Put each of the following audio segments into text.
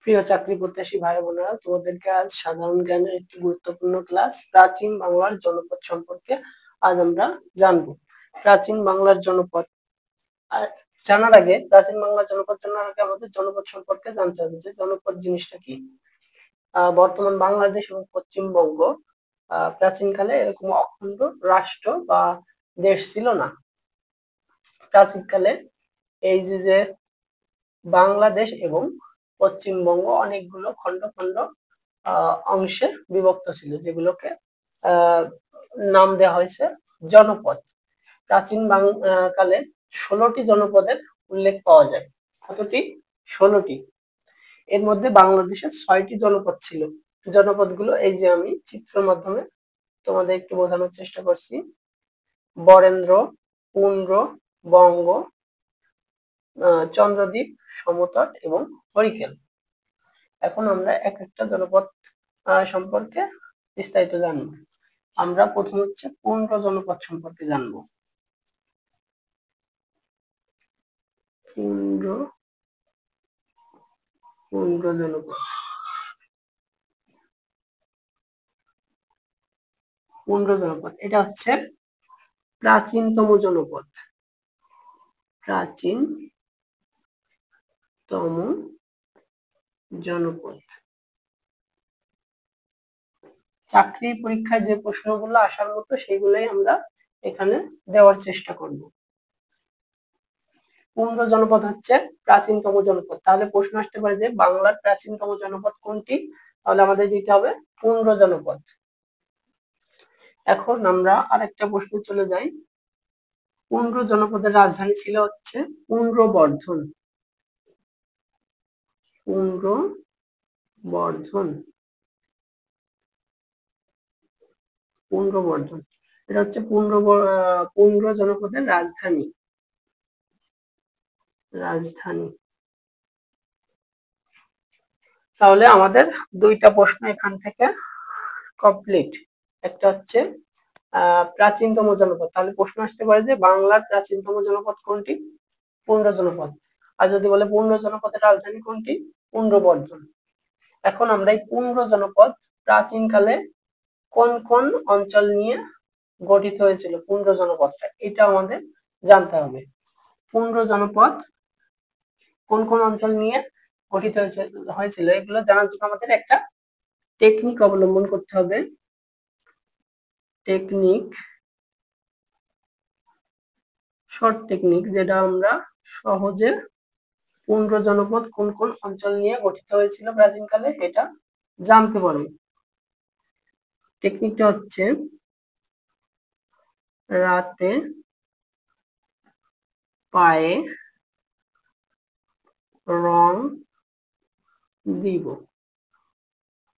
প্রিয় চাকরি প্রত্যাশী ভাই বোনেরা, তোমাদেরকে আজ সাধারণ জ্ঞানের একটি গুরুত্বপূর্ণ ক্লাস প্রাচীন বাংলার জনপদ সম্পর্কে আজ আমরা জানবো। প্রাচীন বাংলার জনপদ জানার আগে প্রাচীন বাংলার জনপদ জানার আগে আমাদের জনপদ সম্পর্কে জানতে হবে যে জনপদ জিনিসটা কি। বর্তমান বাংলাদেশ এবং পশ্চিমবঙ্গ প্রাচীনকালে এরকম অখণ্ড রাষ্ট্র বা দেশ ছিল না। প্রাচীনকালে এই যে বাংলাদেশ এবং পশ্চিমবঙ্গ অনেকগুলো খন্ড খন্ড অংশে বিভক্ত ছিল, যেগুলোকে নাম দেওয়া হয়েছে জনপদ। প্রাচীন কালে 16টি জনপদের উল্লেখ পাওয়া যায়। কতটি? 16টি। এর মধ্যে বাংলাদেশের 6টি জনপদ ছিল। জনপদগুলো এই যে আমি চিত্রের মাধ্যমে তোমাদের একটু বোঝানোর চেষ্টা করছি। বরেন্দ্র, পুন্ড্র, বঙ্গ, চন্দ্রদ্বীপ, সমতট এবং হরিকেল। এখন আমরা এক একটা জনপদ সম্পর্কে বিস্তারিত জানবো। আমরা প্রথম হচ্ছে পুন্ড্র জনপদ সম্পর্কে জানবো। পুন্ড্র জনপদ। পুন্ড্র জনপদ এটা হচ্ছে প্রাচীনতম জনপদ। প্রাচীনতম জনপদ। চাকরি পরীক্ষায় যে প্রশ্নগুলো আসার মতো সেগুলোই আমরা এখানে দেওয়ার চেষ্টা করব। পুন্ড্র জনপদ হচ্ছে প্রাচীনতম জনপদ। তাহলে প্রশ্ন আসতে পারে যে বাংলার প্রাচীনতম জনপদ কোনটি? তাহলে আমাদের দিতে হবে পুন্ড্র জনপদ। এখন আমরা আরেকটা প্রশ্ন চলে যাই। পুন্ড্র জনপদের রাজধানী ছিল হচ্ছে পুন্ড্রবর্ধন। পুন্ড্রবর্ধন এটা হচ্ছে পুন্ড্র জনপদের রাজধানী। তাহলে আমাদের দুইটা প্রশ্ন এখান থেকে কমপ্লিট। একটা হচ্ছে প্রাচীনতম জনপদ। তাহলে প্রশ্ন আসতে পারে যে বাংলার প্রাচীনতম জনপদ কোনটি? পুন্ড্র জনপদ। আর যদি বলে পুন্ড্র জনপদের রাজধানী কোনটি? পুন্ড্রবর্ধন। এখন আমরা এই পুন্ড্র জনপদ প্রাচীনকালে কোন কোন অঞ্চল নিয়ে গঠিত হয়েছিল? পুন্ড্র জনপদটা এটা আমাদের জানতে হবে। পুন্ড্র জনপদ কোন কোন অঞ্চল নিয়ে গঠিত হয়েছিল এগুলো জানার জন্য আমাদের একটা টেকনিক অবলম্বন করতে হবে। শর্ট টেকনিক, যেটা আমরা সহজে পুন্ড্র জনপদ কোন কোন অঞ্চল নিয়ে গঠিত হয়েছিল প্রাচীনকালে এটা জানতে পারবো। টেকনিকটা হচ্ছে রাতে পায়ে রং দিব।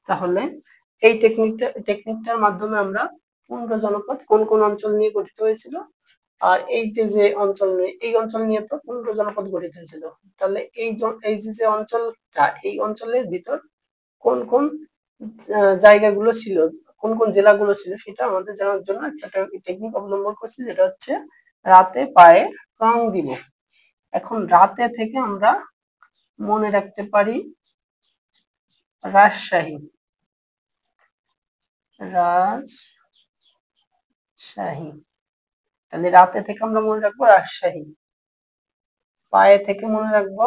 তাহলে এই টেকনিকটার মাধ্যমে আমরা পুন্ড্র জনপদ কোন কোন অঞ্চল নিয়ে গঠিত হয়েছিল আর এই যে অঞ্চল নিয়ে, এই অঞ্চল নিয়ে তো পুন্ড্র জনপদ গঠিত হয়েছিল। তাহলে এই যে অঞ্চলটা, এই অঞ্চলের ভিতর কোন কোন জায়গাগুলো ছিল, কোন কোন জেলাগুলো ছিল সেটা আমাদের জানার জন্য একটা টেকনিক অবলম্বন করছি, যেটা হচ্ছে রাতে পায়ে রং দিব। এখন রাতে থেকে আমরা মনে রাখতে পারি রাজশাহী। তাহলে রাতে থেকে আমরা মনে রাখবো রাজশাহী। পায়ে থেকে মনে রাখবো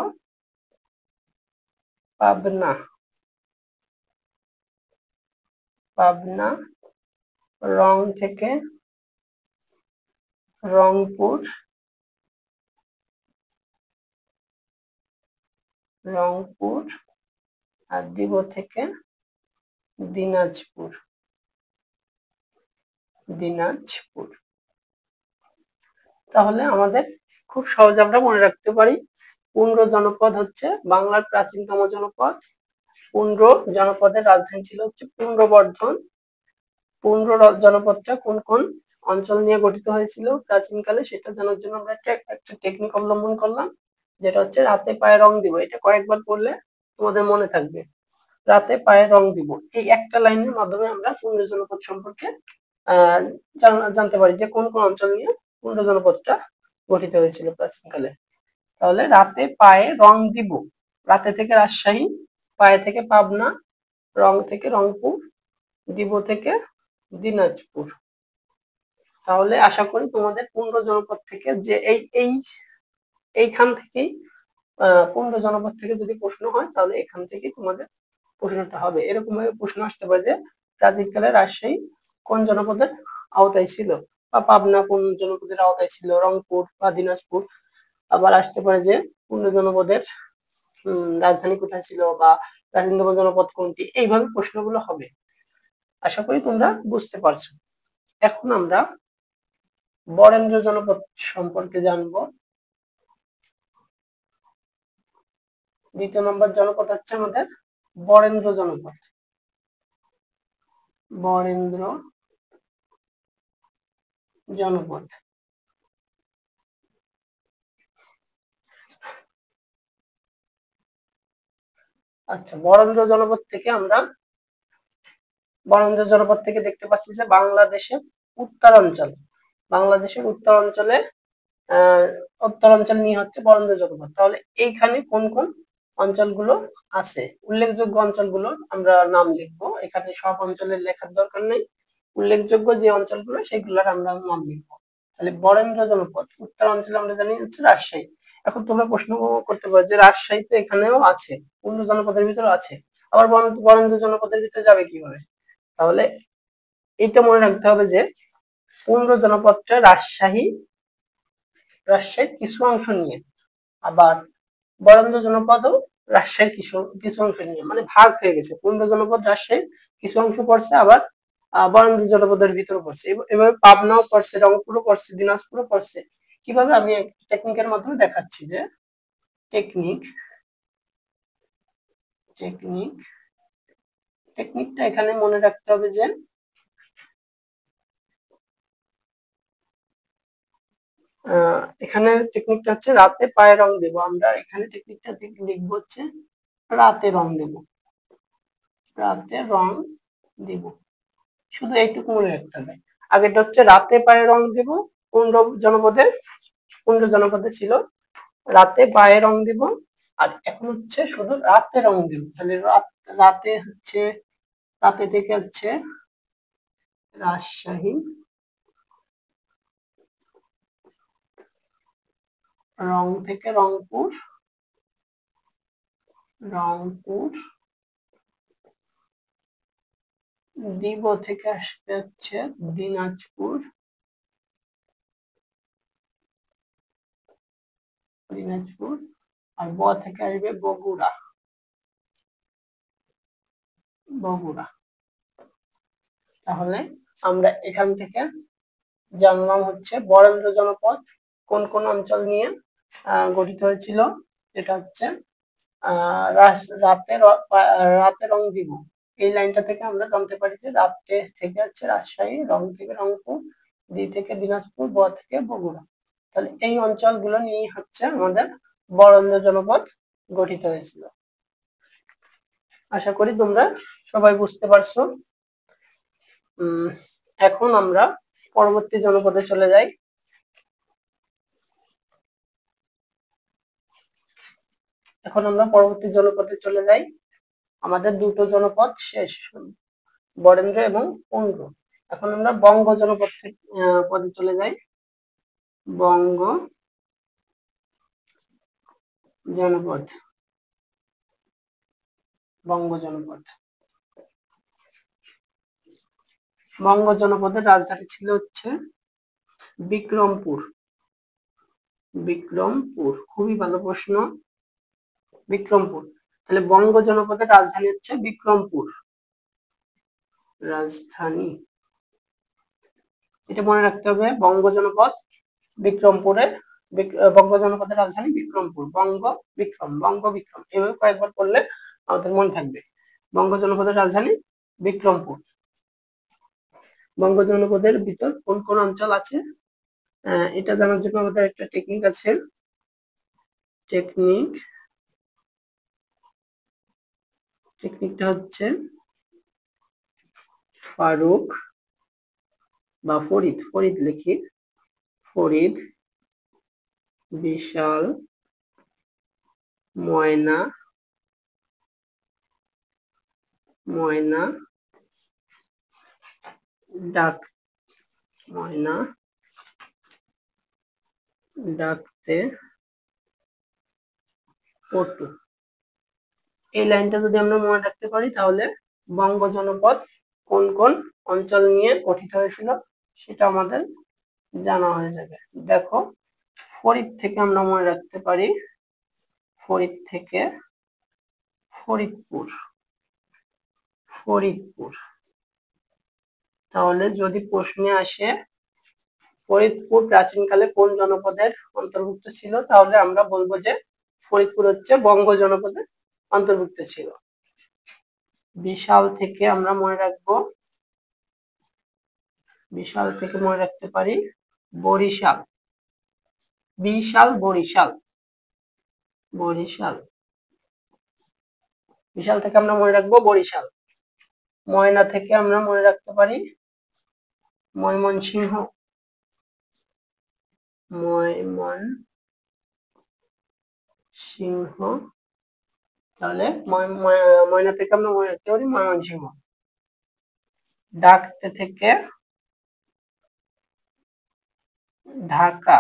পাবনা। রং থেকে রংপুর। আর দিব থেকে দিনাজপুর। তাহলে আমাদের খুব সহজে আমরা মনে রাখতে পারি পুন্ড্র জনপদ হচ্ছে বাংলার প্রাচীনতম জনপদ। পুন্ড্র জনপদের রাজধানী ছিল হচ্ছে পুন্ড্রবর্ধন। পুন্ড্র জনপদটা কোন কোন অঞ্চল নিয়ে গঠিত হয়েছিল প্রাচীনকালে সেটা জানার জন্য আমরা একটা টেকনিক অবলম্বন করলাম, যেটা হচ্ছে রাতে পায়ে রং দিব। এটা কয়েকবার পড়লে তোমাদের মনে থাকবে। রাতে পায়ে রং দিব, এই একটা লাইনের মাধ্যমে আমরা পুন্ড্র জনপদ সম্পর্কে জানতে পারি যে কোন কোন অঞ্চল নিয়ে পুন্ড্র জনপদটা গঠিত হয়েছিল প্রাচীনকালে। তাহলে রাতে পায়ে রং দিব, রাতে থেকে রাজশাহী, পায়ে থেকে পাবনা, রং থেকে রংপুর, দিব থেকে দিনাজপুর। তাহলে আশা করি তোমাদের 15 জনপদ থেকে যে এইখান থেকেই 15 জনপদ থেকে যদি প্রশ্ন হয় তাহলে এখান থেকেই তোমাদের প্রশ্নটা হবে। এরকম ভাবে প্রশ্ন আসতে পারে যে প্রাচীনকালে রাজশাহী কোন জনপদের আওতায় ছিল, বা পাবনা কোন জনপদের আওতায় ছিল, রংপুর বা দিনাজপুর। আবার আসতে পারে যে 15 জনপদের রাজধানী কোথায় ছিল, বা প্রাচীনতম জনপদ কোনটি। এইভাবে প্রশ্নগুলো হবে। আশা করি তোমরা বুঝতে পারছো। এখন আমরা বরেন্দ্র জনপদ সম্পর্কে জানবো। দ্বিতীয় নম্বর জনপদ হচ্ছে আমাদের বরেন্দ্র জনপদ। বরেন্দ্র জনপদ। আচ্ছা, বরেন্দ্র জনপদ থেকে দেখতে পাচ্ছি যে বাংলাদেশের উত্তরাঞ্চলে উত্তরাঞ্চল নিয়ে হচ্ছে বরেন্দ্র জনপদ। তাহলে এইখানে কোন কোন অঞ্চলগুলো আছে, উল্লেখযোগ্য অঞ্চলগুলো আমরা নাম লিখবো। এখানে সব অঞ্চলের লেখার দরকার নেই, উল্লেখযোগ্য যে অঞ্চলগুলো সেগুলোর আমরা নাম লিখবো। তাহলে বরেন্দ্র জনপদ উত্তরাঞ্চলে আমরা জানি হচ্ছে রাজশাহী। এখন তোমরা প্রশ্ন করতে পারো যে রাজশাহী তো এখানেও আছে, 15 জনপদের ভিতরে আছে, আবার বরেন্দ্র জনপদের ভিতরে যাবে কিভাবে? তাহলে এটা মনে রাখতে হবে যে 15 জনপদটা রাজশাহীর কিছু অংশ নিয়ে, আবার বরেন্দ্র জনপদও রাজশাহীর কিছু অংশ নিয়ে, মানে ভাগ হয়ে গেছে। 15 জনপদ রাজশাহীর কিছু অংশ পড়ছে, আবার বরেন্দ্র জনপদের ভিতরে পড়ছে। এভাবে পাবনাও পড়ছে, রংপুরও পড়ছে, দিনাজপুরও পড়ছে। কিভাবে আমি টেকনিকের মাধ্যমে দেখাচ্ছি যে টেকনিকটা এখানে মনে রাখতে হবে যে এখানে টেকনিকটা হচ্ছে রাতে পায়ে রং দেব। আমরা এখানে টেকনিকটা লিখবো হচ্ছে রাতে রং দেব, রাতে রং দিব। শুধু এইটুকু মনে রাখতে হবে। আগেটা হচ্ছে রাতে পায়ে রং দেব, 15 জনপদে ছিল রাতে পায়ে রং দিব, আর এখন হচ্ছে শুধু রাতে রং দিব। তাহলে রাতে থেকে হচ্ছে রাজশাহী, রং থেকে রংপুর, দিব থেকে আসবে হচ্ছে দিনাজপুর, আর ব থেকে আসবে বগুড়া। তাহলে আমরা এখান থেকে জানলাম হচ্ছে বরেন্দ্র জনপদ কোন কোন অঞ্চল নিয়ে গঠিত হয়েছিল। যেটা হচ্ছে রাতে রং দিব, এই লাইনটা থেকে আমরা জানতে পারি যে রাতে থেকে হচ্ছে রাজশাহী, রং থেকে রংপুর, দি থেকে দিনাজপুর, ব থেকে বগুড়া। তাহলে এই অঞ্চলগুলো নিয়ে হচ্ছে আমাদের বরেন্দ্র জনপদ গঠিত হয়েছিল। আশা করি তোমরা সবাই বুঝতে পারছো। এখন আমরা পরবর্তী জনপদে চলে যাই। আমাদের দুটো জনপদ শেষ, বরেন্দ্র এবং পুন্ড। এখন আমরা বঙ্গ জনপদ পদে চলে যাই। বঙ্গ জনপদ। বঙ্গ জনপদের রাজধানী ছিল হচ্ছে বিক্রমপুর। খুবই ভালো প্রশ্ন, বিক্রমপুর। তাহলে বঙ্গ জনপদের রাজধানী হচ্ছে বিক্রমপুর। এটা মনে রাখতে হবে, বঙ্গ জনপদের রাজধানী বিক্রমপুর। বঙ্গ বিক্রম এভাবে কয়েকবার পড়লে আমাদের মনে থাকবে। বঙ্গ জনপদের রাজধানী বিক্রমপুর। বঙ্গ জনপদের ভিতর কোন কোন অঞ্চল আছে এটা জানার জন্য আমাদের একটা টেকনিক আছে। টেকনিকটা হচ্ছে ফারুক বা ফরিদ লিখি। ফরিদ, বিশাল, ময়না, ময়না ডাক ময়না ডাকতে পটু। এই লাইনটা যদি আমরা মনে রাখতে পারি তাহলে বঙ্গ জনপদ কোন কোন অঞ্চল নিয়ে গঠিত হয়েছিল সেটা আমাদের জানা হয়ে যাবে। দেখো, ফরিদ থেকে আমরা মনে রাখতে পারি ফরিদ থেকে ফরিদপুর। ফরিদপুর, তাহলে যদি প্রশ্নে আসে ফরিদপুর প্রাচীনকালে কোন জনপদের অন্তর্ভুক্ত ছিল, তাহলে আমরা বলবো যে ফরিদপুর হচ্ছে বঙ্গ জনপদের অন্তর্ভুক্ত ছিল। বিশাল থেকে আমরা মনে রাখবো, বিশাল থেকে মনে রাখতে পারি বরিশাল। বিশাল বরিশাল, বরিশাল। বিশাল থেকে আমরা মনে রাখবো বরিশাল। ময়না থেকে আমরা মনে রাখতে পারি ময়মনসিংহ। ময়মনসিংহ, তাহলে ময়না থেকে আমরা মনে রাখতে পারি ময়মনসিংহ। ডাকতে থেকে ঢাকা।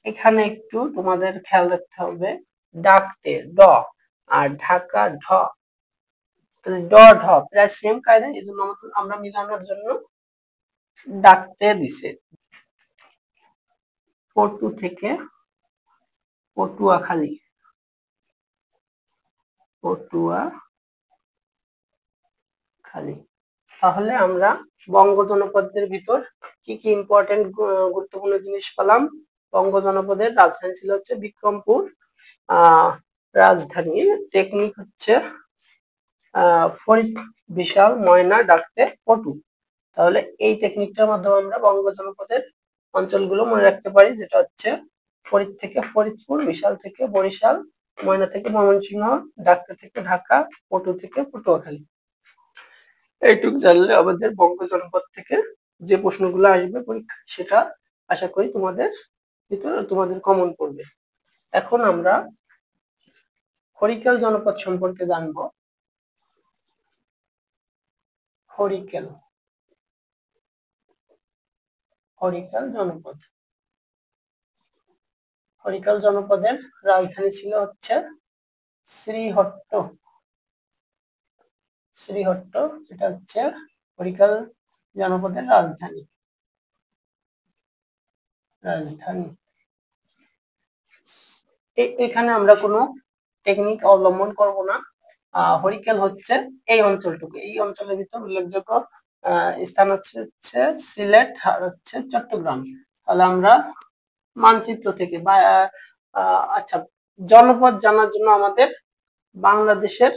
এখানে একটু তোমাদের খেয়াল রাখতে হবে, ডাকতে ড আর ঢাকা ঢ, ড ঢ প্রায় সেম কায়দা, এই জন্য আমরা মিলানোর জন্য ডাকতে দিছে। পটু থেকে পটুয়াখালী। পটুয়াখালী, তাহলে আমরা বঙ্গ জনপদের ভিতর কি কি ইম্পর্টেন্ট গুরুত্বপূর্ণ জিনিস পেলাম। বঙ্গ জনপদের রাজধানী ছিল হচ্ছে বিক্রমপুর। রাজধানী টেকনিক হচ্ছে ফরিদ, বিশাল, ময়না ডাকতে পটু। তাহলে এই টেকনিকটার মাধ্যমে আমরা বঙ্গ জনপদের অঞ্চলগুলো মনে রাখতে পারি, যেটা হচ্ছে ফরিদ থেকে ফরিদপুর, বিশাল থেকে বরিশাল, ময়না থেকে ময়মনসিংহ, ডাকতে থেকে ঢাকা, পটু থেকে পটুয়াখালী। এইটুক জানলে আমাদের বঙ্গ জনপদ থেকে যে প্রশ্নগুলো আসবে পরীক্ষা, সেটা আশা করি তোমাদের কমন পড়বে। এখন আমরা হরিকেল জনপদ সম্পর্কে জানবো। হরিকেল জনপদ। হরিকেল জনপদের রাজধানী ছিল হচ্ছে শ্রীহট্ট। শ্রীহট্ট, এটা হচ্ছে হরিকেল জনপদের রাজধানী। এখানে আমরা কোনো টেকনিক অবলম্বন করব না। হরিকেল হচ্ছে এই অঞ্চলটুকু, এই অঞ্চলের ভিতর উল্লেখযোগ্য স্থান হচ্ছে সিলেট আর হচ্ছে চট্টগ্রাম। তাহলে আমরা মানচিত্র থেকে বা আচ্ছা, জনপদ জানার জন্য আমাদের বাংলাদেশের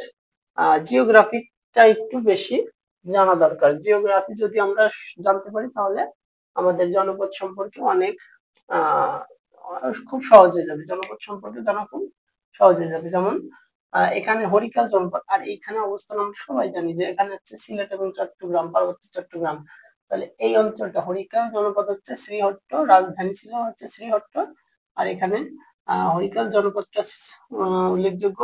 জিওগ্রাফিটা একটু বেশি জানা দরকার। জিওগ্রাফি যদি আমরা জানতে পারি তাহলে আমাদের জনপদ সম্পর্কে অনেক খুব সহজ হয়ে যাবে। জনপদ সম্পর্কে জানা খুব সহজ হয়ে যাবে। যেমন এখানে হরিকেল জনপদ, আর এইখানে অবস্থান আমরা সবাই জানি যে এখানে হচ্ছে সিলেট এবং চট্টগ্রাম, পার্বত্য চট্টগ্রাম। তাহলে এই অঞ্চলটা হরিকেল জনপদ হচ্ছে শ্রীহট্ট, রাজধানী ছিল হচ্ছে শ্রীহট্ট। আর এখানে হরিকেল জনপদটা উল্লেখযোগ্য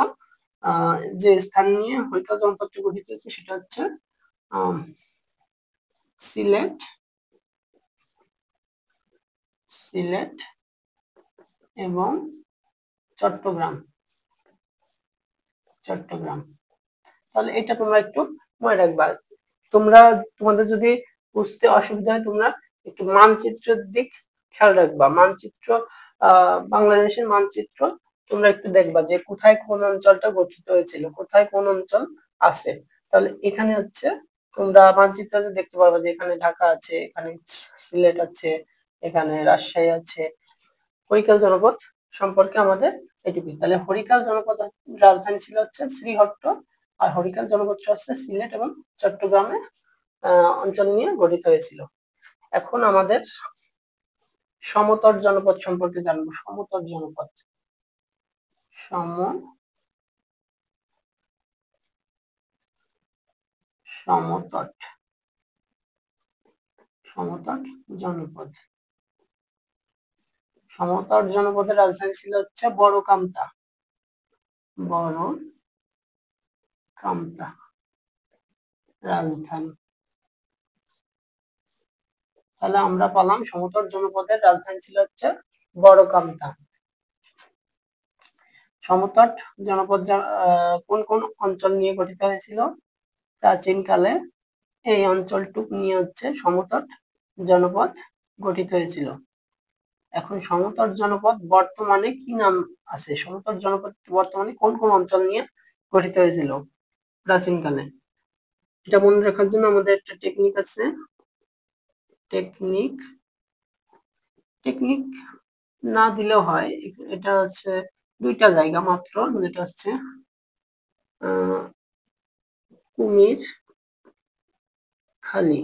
যে স্থান নিয়ে হরিকেল জনপদটি গঠিত হয়েছে সেটা হচ্ছে সিলেট এবং চট্টগ্রাম। তাহলে এটা তোমরা একটু মনে রাখবা। তোমাদের যদি বুঝতে অসুবিধা হয় তোমরা একটু মানচিত্রের দিক খেয়াল রাখবা। মানচিত্র, বাংলাদেশের মানচিত্র তোমরা একটু দেখবা যে কোথায় কোন অঞ্চলটা গঠিত হয়েছিল, কোথায় কোন অঞ্চল আছে। তাহলে এখানে হচ্ছে তোমরা মানচিত্রে দেখতে পারবা যে এখানে ঢাকা আছে, এখানে সিলেট আছে, এখানে রাজশাহী আছে। হরিকেল জনপদ সম্পর্কে আমাদের এটুকুই। তাহলে হরিকেল জনপদ রাজধানী ছিল হচ্ছে শ্রীহট্ট, আর হরিকেল জনপদটা হচ্ছে সিলেট এবং চট্টগ্রামের অঞ্চল নিয়ে গঠিত হয়েছিল। এখন আমাদের সমতট জনপদ সম্পর্কে জানবো। সমতট জনপদ, সমতট জনপদ। সমতট জনপদের রাজধানী ছিল হচ্ছে বড়কামতা। কামতা রাজধানী। তাহলে আমরা পেলাম সমতট জনপদের রাজধানী ছিল হচ্ছে বড় কামতা। সমতট জনপদ কোন কোন অঞ্চল নিয়ে গঠিত হয়েছিল প্রাচীনকালে? এই অঞ্চলটুক নিয়ে হচ্ছে সমতট জনপদ গঠিত হয়েছিল। এখন সমতট জনপদ বর্তমানে কি নাম আছে? সমতট জনপদ বর্তমানে কোন কোন অঞ্চল নিয়ে গঠিত হয়েছিল প্রাচীনকালে? এটা মনে রাখার জন্য আমাদের একটা টেকনিক আছে। টেকনিক না দিলেও হয়। এটা হচ্ছে দুইটা জায়গা মাত্র, যেটা হচ্ছে কুমির খালি।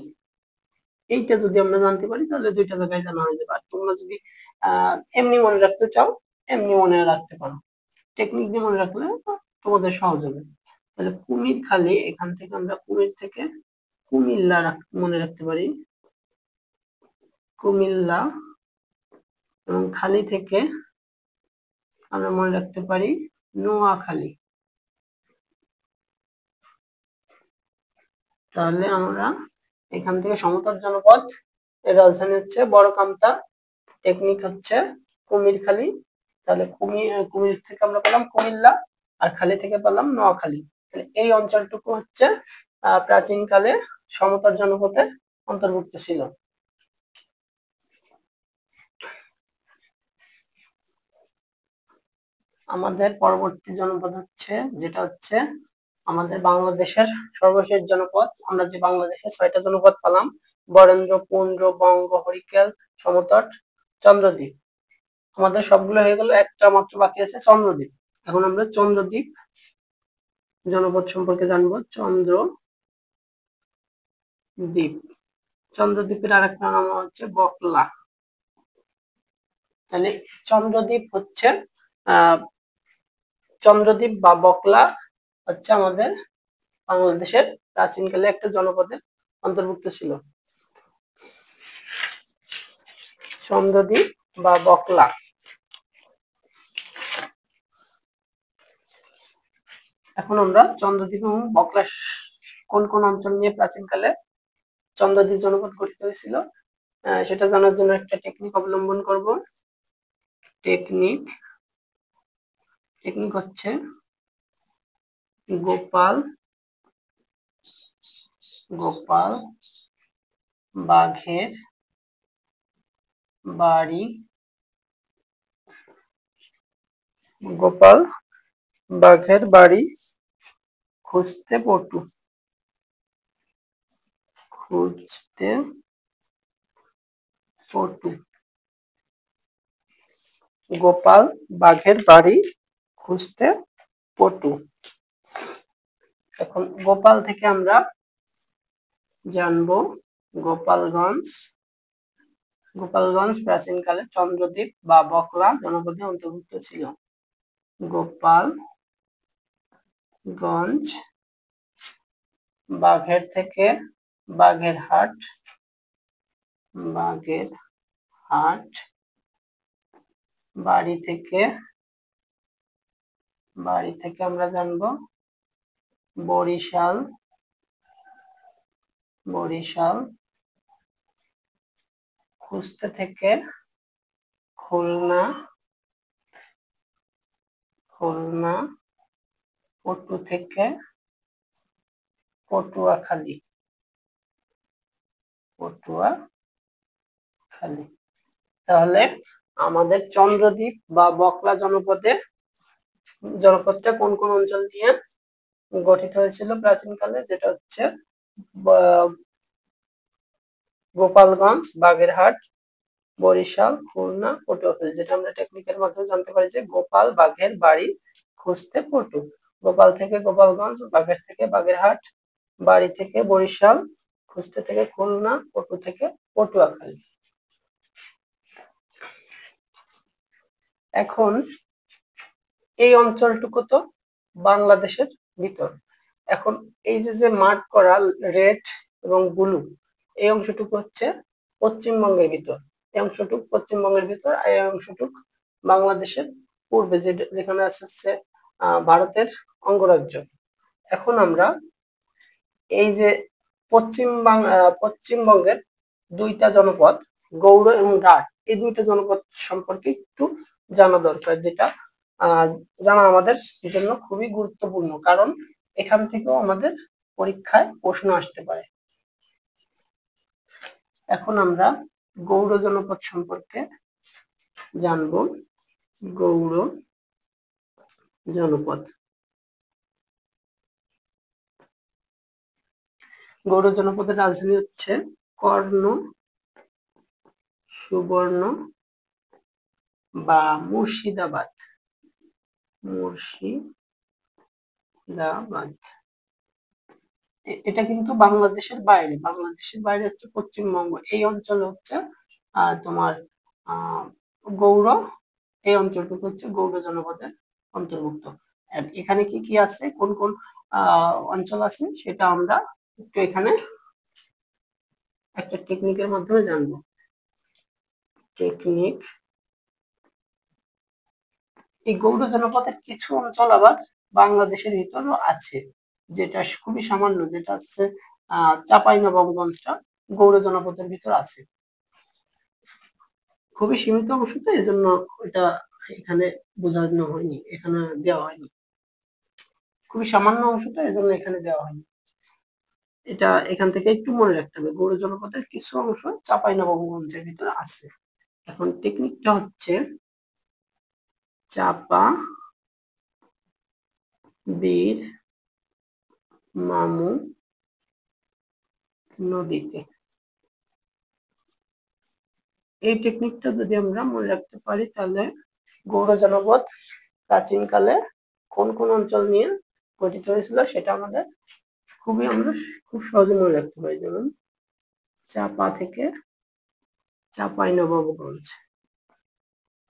এইটা যদি আমরা জানতে পারি তাহলে দুইটা জায়গায় জানা হয়ে যাবে। আর তোমরা যদি এমনি মনে রাখতে চাও এমনি মনে রাখতে পারো, টেকনিক দিয়ে মনে রাখলে তোমাদের সহজ হবে। তাহলে কুমির খালি, এখান থেকে আমরা কুমির থেকে কুমিল্লা মনে রাখতে পারি, কুমিল্লা। এবং খালি থেকে আমরা মনে রাখতে পারি নোয়াখালী। তাহলে আমরা এখান থেকে সমতট জনপদ এর রাজধানী হচ্ছে বড় কামতা, টেকনিক হচ্ছে কুমিরখালী। তাহলে কুমির থেকে আমরা পেলাম কুমিল্লা, আর খালি থেকে পেলাম নোয়াখালী। তাহলে এই অঞ্চলটুকু হচ্ছে প্রাচীনকালে সমতট জনপদের অন্তর্ভুক্ত ছিল। আমাদের পরবর্তী জনপদ হচ্ছে, যেটা হচ্ছে আমাদের বাংলাদেশের সর্বশেষ জনপদ। আমরা যে বাংলাদেশে 6টা জনপদ পেলাম, বরেন্দ্র, পুন্ড্র, বঙ্গ, হরিকেল, সমতট, চন্দ্রদ্বীপ। আমাদের সবগুলো হয়ে গেল, একটা মাত্র বাকি আছে চন্দ্রদ্বীপ। এখন আমরা চন্দ্রদ্বীপ জনপদ সম্পর্কে জানবো। চন্দ্রদ্বীপের আরেকটা নাম হচ্ছে বকলা। তাহলে চন্দ্রদ্বীপ হচ্ছে চন্দ্রদ্বীপ বা বকলা হচ্ছে আমাদের বাংলাদেশের প্রাচীনকালে একটা জনপদের অন্তর্ভুক্ত ছিল, চন্দ্রদ্বীপ বা বকলা। এখন আমরা চন্দ্রদ্বীপ এবং বকলা কোন কোন অঞ্চল নিয়ে প্রাচীনকালে চন্দ্রদ্বীপ জনপদ গঠিত হয়েছিল সেটা জানার জন্য একটা টেকনিক অবলম্বন করব। টেকনিক হচ্ছে গোপাল বাঘের বাড়ি, গোপাল বাঘের বাড়ি খুঁজতে পটু। গোপাল বাঘের বাড়ি খুঁজতে পটু। এখন গোপাল থেকে আমরা জানবো গোপালগঞ্জ প্রাচীনকালে চন্দ্রদ্বীপ বা বকলা জনপদে অন্তর্ভুক্ত ছিল। গোপালগঞ্জ, বাঘের থেকে বাগেরহাট, বাড়ি থেকে আমরা জানবো বরিশাল, খুঁজতে থেকে খুলনা, পটু থেকে পটুয়াখালী। তাহলে আমাদের চন্দ্রদ্বীপ বা বকলা জনপদটা কোন কোন অঞ্চল নিয়ে গঠিত হয়েছিল প্রাচীনকালে? যেটা হচ্ছে গোপালগঞ্জ, বাগেরহাট, বরিশাল, খুলনা, পটুয়াখালী। যেটা আমরা টেকনিকের মাধ্যমে জানতে পারি যে গোপাল বাঘের বাড়ি খুঁজতে পটু। গোপাল থেকে গোপালগঞ্জ, বাঘের থেকে বাগেরহাট, বাড়ি থেকে বরিশাল, খুঁজতে থেকে খুলনা, পটু থেকে পটুয়াখালী। এখন এই অঞ্চলটুকু তো বাংলাদেশের ভিতর। এখন এই যে মার্ক করা রেড এবং ব্লু, এই অংশটুকু হচ্ছে পশ্চিমবঙ্গের ভিতর। এই অংশটুকু পশ্চিমবঙ্গের ভিতর, আর এই অংশটুকু বাংলাদেশের পূর্বে, যেখানে আছে হচ্ছে ভারতের অঙ্গরাজ্য। এখন আমরা এই যে পশ্চিমবঙ্গের দুইটা জনপদ গৌড় এবং রাঢ়, এই দুইটা জনপদ সম্পর্কে একটু জানা দরকার, যেটা জানা আমাদের জন্য খুবই গুরুত্বপূর্ণ, কারণ এখান থেকেও আমাদের পরীক্ষায় প্রশ্ন আসতে পারে। এখন আমরা গৌড় জনপদ সম্পর্কে জানব। গৌড় জনপদ, গৌড় জনপদের রাজধানী হচ্ছে কর্ণ সুবর্ণ বা মুর্শিদাবাদ। মুর্শিদাবাদ এটা কিন্তু বাংলাদেশের বাইরে, বাংলাদেশের বাইরে হচ্ছে পশ্চিমবঙ্গ, এই অঞ্চল হচ্ছে তোমার গৌড়, এই অঞ্চলটুকু হচ্ছে গৌড় জনপদের অন্তর্ভুক্ত। আর এখানে কি কি আছে, কোন কোন অঞ্চল আছে, সেটা আমরা একটু এখানে একটা টেকনিকের মাধ্যমে জানবো। টেকনিক, এই গৌড় জনপদের কিছু অঞ্চল আবার বাংলাদেশের ভিতরও আছে, যেটা খুবই সামান্য, যেটা হচ্ছে চাঁপাইনবাবগঞ্জটা গৌড় জনপদের ভিতর আছে। খুবই সীমিত অংশ, তো এই জন্য এটা এখানে বোঝানো হয়নি, এখানে দেওয়া হয়নি। খুবই সামান্য অংশ, তো এই জন্য এখানে দেওয়া হয়নি। এটা এখান থেকে একটু মনে রাখতে হবে, গৌড় জনপদের কিছু অংশ চাঁপাইনবাবগঞ্জের ভিতরে আছে। এখন টেকনিকটা হচ্ছে চাপা বীর মামু নদীতে। এই টেকনিকটা যদি আমরা মনে রাখতে পারি, তাহলে গৌড় জনপদ প্রাচীনকালে কোন কোন অঞ্চল নিয়ে গঠিত হয়েছিল সেটা আমাদের আমরা খুব সহজে মনে রাখতে পারি। যেমন চাপা থেকে চাঁপাইনবাবগঞ্জ,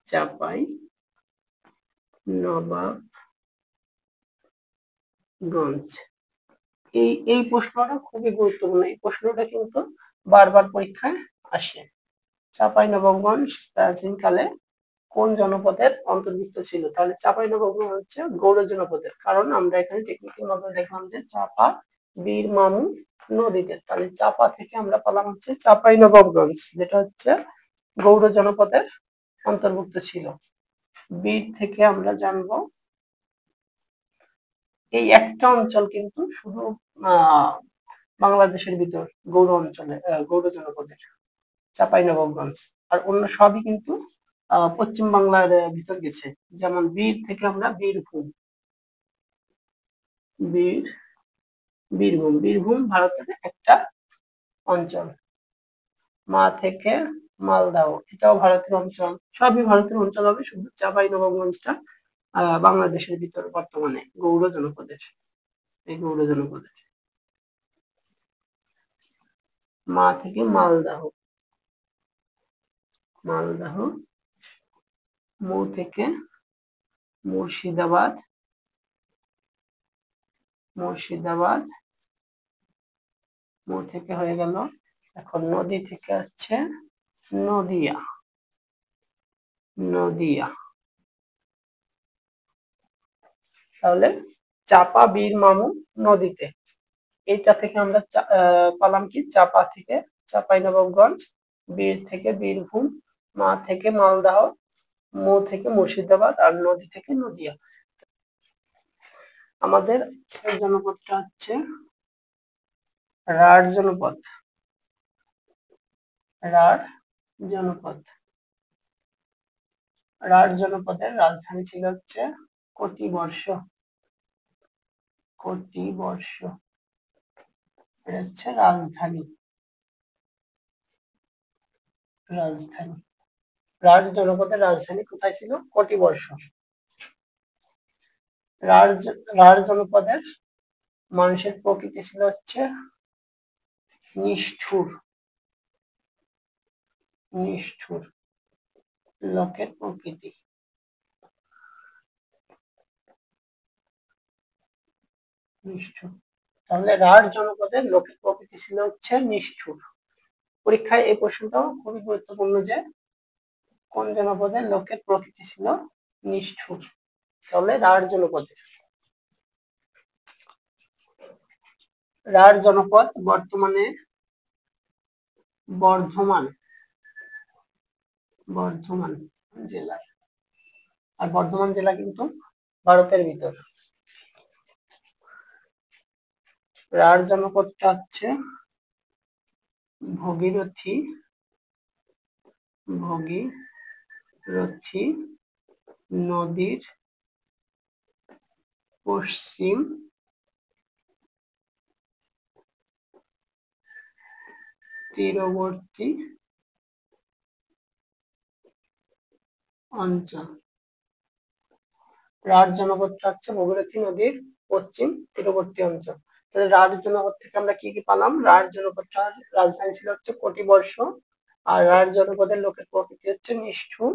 চাঁপাইনবাবগঞ্জ। এই প্রশ্নটা খুবই গুরুত্বপূর্ণ, এই প্রশ্নটা কিন্তু বারবার পরীক্ষায় আসে। চাঁপাইনবাবগঞ্জ প্রাচীনকালে কোন জনপদের অন্তর্ভুক্ত ছিল? তাহলে চাঁপাইনবাবগঞ্জ হচ্ছে গৌড় জনপদের, কারণ আমরা এখানে টেকনিক্যাল ভাবে দেখলাম যে চাপা বীর মামু নদীতে, তাহলে চাপা থেকে আমরা পেলাম হচ্ছে চাঁপাইনবাবগঞ্জ, যেটা হচ্ছে গৌড় জনপদের অন্তর্ভুক্ত ছিল। বীর থেকে আমরা জানবো এই একটা অঞ্চল কিন্তু শুধু বাংলাদেশের ভিতর গৌড় অঞ্চলে, গৌড় জনপদের চাঁপাইনবাবগঞ্জ, আর অন্য সবই কিন্তু পশ্চিম বাংলার ভিতর গেছে। যেমন বীর থেকে আমরা বীরভূম ভারতের একটা অঞ্চল। মা থেকে মালদাহ, এটাও ভারতের অঞ্চল, সবই ভারতের অঞ্চল হবে, শুধু চাঁপাইনবাবগঞ্জটা বাংলাদেশের ভিতর বর্তমানে গৌড় জনপদের। এই গৌড় জনপদের মা থেকে মালদাহ, মৌ থেকে মুর্শিদাবাদ, মৌ থেকে হয়ে গেল। এখন নদী থেকে আসছে নদিয়া, তাহলে চাপা বীর মামু নদীতে, এইটা থেকে আমরা পালাম কি, চাপা থেকে চাঁপাইনবাবগঞ্জ, বীর থেকে বীরভূম, মা থেকে মালদহ, মৌ থেকে মুর্শিদাবাদ, আর নদী থেকে নদিয়া। আমাদের জনপদটা হচ্ছে রাঢ় জনপদ। রাঢ় জনপদের রাজধানী ছিল হচ্ছে কটিবর্ষ। এটা হচ্ছে রাজধানী। রাঢ় জনপদের রাজধানী কোথায় ছিল? কটিবর্ষ। রাঢ় জনপদের মানুষের প্রকৃতি ছিল হচ্ছে নিষ্ঠুর, লোকের প্রকৃতি। তাহলে রাঢ় জনপদের লোকের প্রকৃতি ছিল হচ্ছে নিষ্ঠুর। পরীক্ষায় এই প্রশ্নটাও খুবই গুরুত্বপূর্ণ, যে কোন জনপদের লোকের প্রকৃতি ছিল নিষ্ঠুর? তাহলে রাঢ় জনপদের। রাঢ় জনপদ বর্তমানে বর্ধমান জেলা, আর বর্ধমান জেলা কিন্তু ভারতের ভিতর। রাঢ় জনপদটা হচ্ছে ভগীরথী নদীর পশ্চিম তীরবর্তী অঞ্চল। রাঢ় জনপদটা হচ্ছে ভগীরথী নদীর পশ্চিম তীরবর্তী অঞ্চল। তাহলে রাঢ় জনপদ থেকে আমরা কি কি পেলাম? রাঢ় জনপদটার রাজধানী ছিল হচ্ছে কটিবর্ষ, আর রাঢ় জনপদের লোকের প্রকৃতি হচ্ছে নিষ্ঠুর।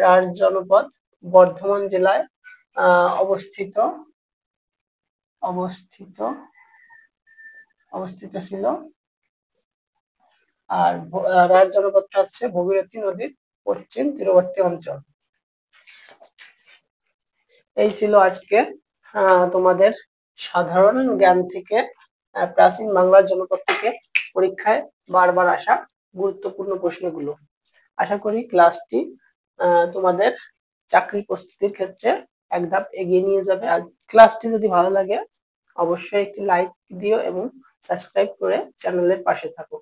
রাঢ় জনপদ বর্ধমান জেলায় অবস্থিত ছিল, আর রাঢ় জনপদটা হচ্ছে ভগীরথী নদীর পশ্চিম তীরবর্তী অঞ্চল। এই ছিল আজকে তোমাদের সাধারণ জ্ঞান থেকে প্রাচীন বাংলার জনপদ থেকে পরীক্ষায় বারবার আসা গুরুত্বপূর্ণ প্রশ্নগুলো। আশা করি ক্লাসটি তোমাদের চাকরি প্রস্তুতির ক্ষেত্রে এক ধাপ এগিয়ে নিয়ে যাবে। আর ক্লাসটি যদি ভালো লাগে অবশ্যই একটি লাইক দিও এবং সাবস্ক্রাইব করে চ্যানেলের পাশে থাকো।